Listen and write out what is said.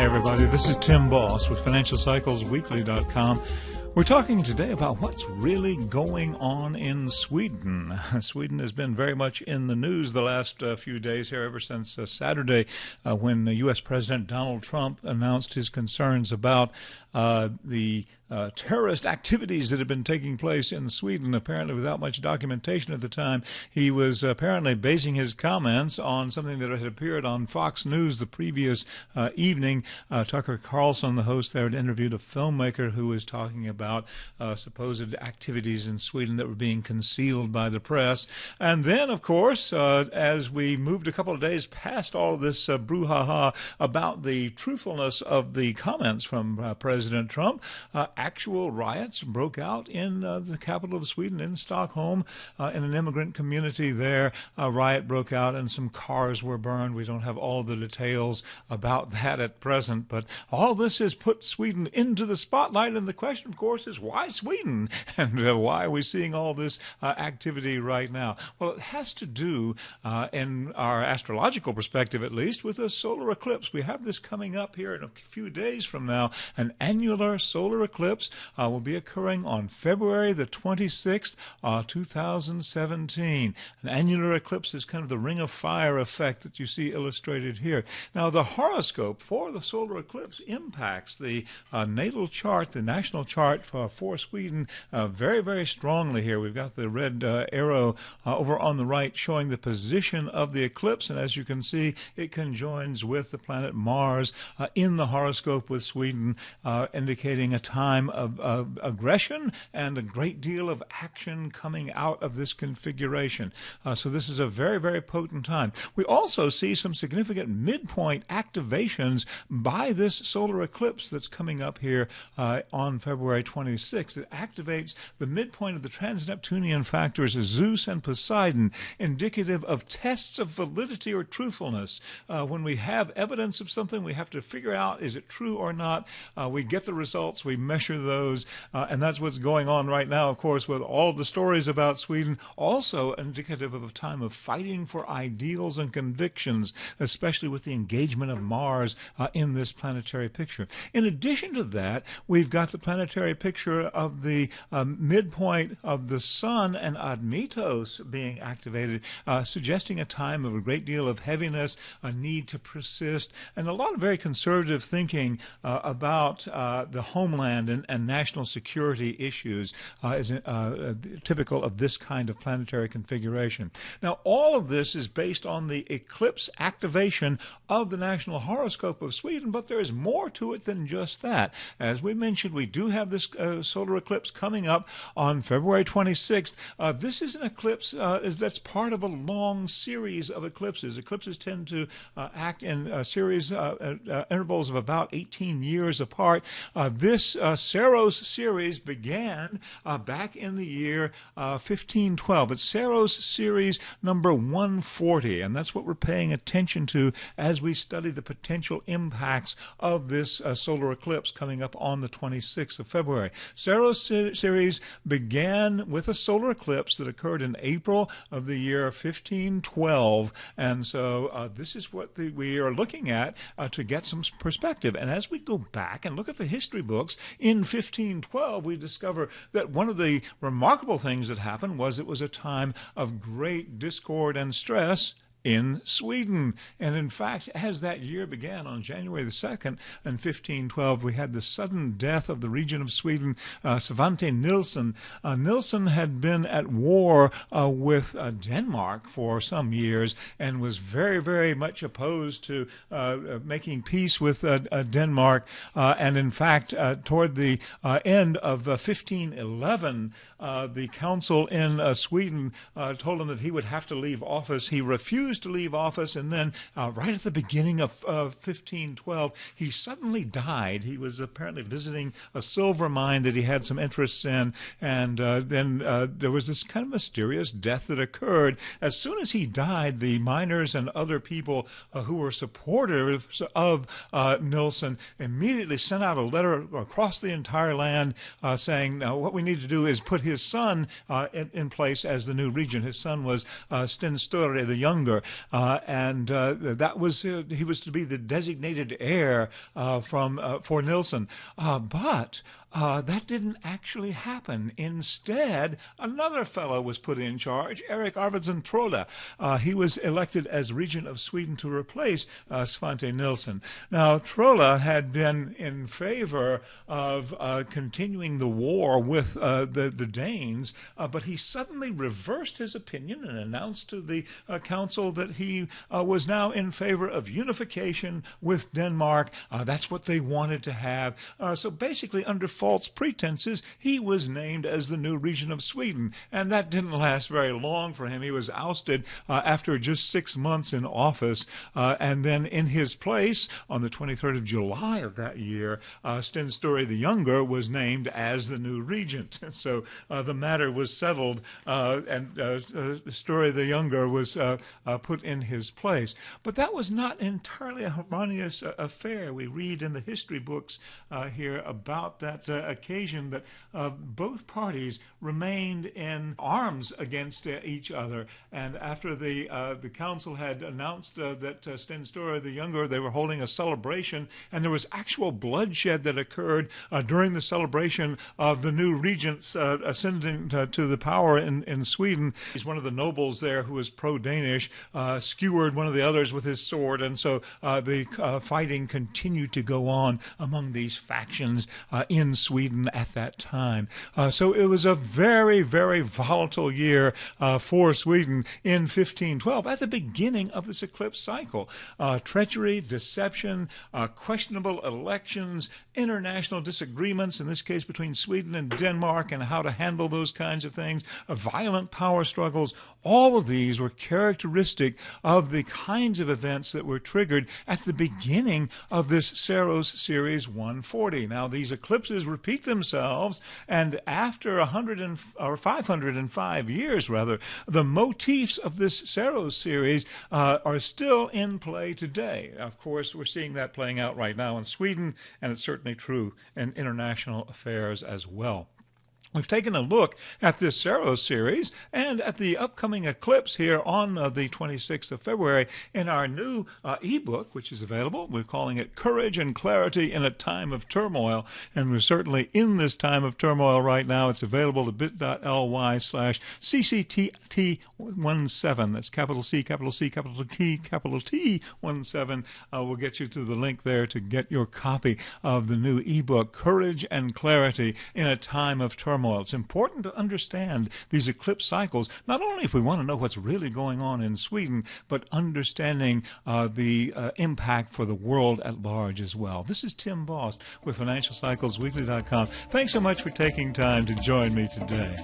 Hi, everybody. This is Tim Bost with FinancialCyclesWeekly.com. We're talking today about what's really going on in Sweden. Sweden has been very much in the news the last few days here, ever since Saturday, when U.S. President Donald Trump announced his concerns about the terrorist activities that had been taking place in Sweden, apparently without much documentation at the time. He was apparently basing his comments on something that had appeared on Fox News the previous evening. Tucker Carlson, the host there, had interviewed a filmmaker who was talking about supposed activities in Sweden that were being concealed by the press. And then, of course, as we moved a couple of days past all this brouhaha about the truthfulness of the comments from President Trump, actual riots broke out in the capital of Sweden, in Stockholm, in an immigrant community there. A riot broke out and some cars were burned. We don't have all the details about that at present, but all this has put Sweden into the spotlight, and the question, of course, is why Sweden? And why are we seeing all this activity right now? Well, it has to do, in our astrological perspective at least, with a solar eclipse. We have this coming up here in a few days from now. An annular solar eclipse will be occurring on February the 26th, 2017. An annular eclipse is kind of the ring of fire effect that you see illustrated here. Now, the horoscope for the solar eclipse impacts the natal chart, the national chart for Sweden, very, very strongly here. We've got the red arrow over on the right showing the position of the eclipse, and as you can see, it conjoins with the planet Mars in the horoscope with Sweden, indicating a time of aggression and a great deal of action coming out of this configuration. So this is a very, very potent time. We also see some significant midpoint activations by this solar eclipse that's coming up here on February 26th. It activates the midpoint of the trans-Neptunian factors Zeus and Poseidon, indicative of tests of validity or truthfulness. When we have evidence of something, we have to figure out, is it true or not? We get the results, we measure those, and that's what's going on right now, of course, with all the stories about Sweden, also indicative of a time of fighting for ideals and convictions, especially with the engagement of Mars in this planetary picture. In addition to that, we've got the planetary picture of the midpoint of the Sun and Admetos being activated, suggesting a time of a great deal of heaviness, a need to persist, and a lot of very conservative thinking about the homeland and national security issues is typical of this kind of planetary configuration. Now, all of this is based on the eclipse activation of the national horoscope of Sweden, but there is more to it than just that. As we mentioned, we do have this solar eclipse coming up on February 26th. This is an eclipse that's part of a long series of eclipses. Eclipses tend to act in series intervals of about 18 years apart. This Saros Series began back in the year 1512. It's Saros Series number 140, and that's what we're paying attention to as we study the potential impacts of this solar eclipse coming up on the 26th of February. Saros Series began with a solar eclipse that occurred in April of the year 1512, and so this is what we are looking at to get some perspective. And as we go back and look at the history books, in 1512 we discover that one of the remarkable things that happened was it was a time of great discord and stress in Sweden. And in fact, as that year began on January the 2nd in 1512, we had the sudden death of the Regent of Sweden, Svante Nilsson. Nilsson had been at war with Denmark for some years and was very, very much opposed to making peace with Denmark. And in fact, toward the end of 1511, the council in Sweden told him that he would have to leave office. He refused to leave office, and then right at the beginning of 1512, he suddenly died. He was apparently visiting a silver mine that he had some interests in, and then there was this kind of mysterious death that occurred. As soon as he died, the miners and other people who were supporters of Nilsson immediately sent out a letter across the entire land saying, now what we need to do is put his his son in place as the new regent. His son was Sten Sture the Younger, and that was he was to be the designated heir for Nilsson. But that didn't actually happen. Instead, another fellow was put in charge, Erik Arvidsson Trolle. He was elected as Regent of Sweden to replace Svante Nilsson. Now, Trolle had been in favor of continuing the war with the Danes, but he suddenly reversed his opinion and announced to the council that he was now in favor of unification with Denmark. That's what they wanted to have. So basically, under false pretenses, he was named as the new Regent of Sweden, and that didn't last very long for him. He was ousted after just 6 months in office, and then in his place, on the 23rd of July of that year, Sten Sture the Younger was named as the new regent. So the matter was settled, and Sture the Younger was put in his place. But that was not entirely a harmonious affair. We read in the history books here about that occasion that both parties remained in arms against each other. And after the council had announced that Sten Sture the Younger, they were holding a celebration, and there was actual bloodshed that occurred during the celebration of the new regents ascending to the power in Sweden. He's one of the nobles there who was pro-Danish, skewered one of the others with his sword, and so the fighting continued to go on among these factions in Sweden at that time. So it was a very, very volatile year for Sweden in 1512, at the beginning of this eclipse cycle. Treachery, deception, questionable elections, international disagreements, in this case between Sweden and Denmark, and how to handle those kinds of things, violent power struggles. All of these were characteristic of the kinds of events that were triggered at the beginning of this Saros Series 140. Now, these eclipses repeat themselves, and after 505 years, rather, the motifs of this Saros series are still in play today. Of course, we're seeing that playing out right now in Sweden, and it's certainly true in international affairs as well. We've taken a look at this Saros series and at the upcoming eclipse here on the 26th of February in our new ebook, which is available. We're calling it Courage and Clarity in a Time of Turmoil, and we're certainly in this time of turmoil right now. It's available at bit.ly/CCTT17. That's capital C, capital C, capital T, capital T 17. We'll get you to the link there to get your copy of the new ebook, Courage and Clarity in a Time of Turmoil. It's important to understand these eclipse cycles, not only if we want to know what's really going on in Sweden, but understanding the impact for the world at large as well. This is Tim Bost with FinancialCyclesWeekly.com. Thanks so much for taking time to join me today.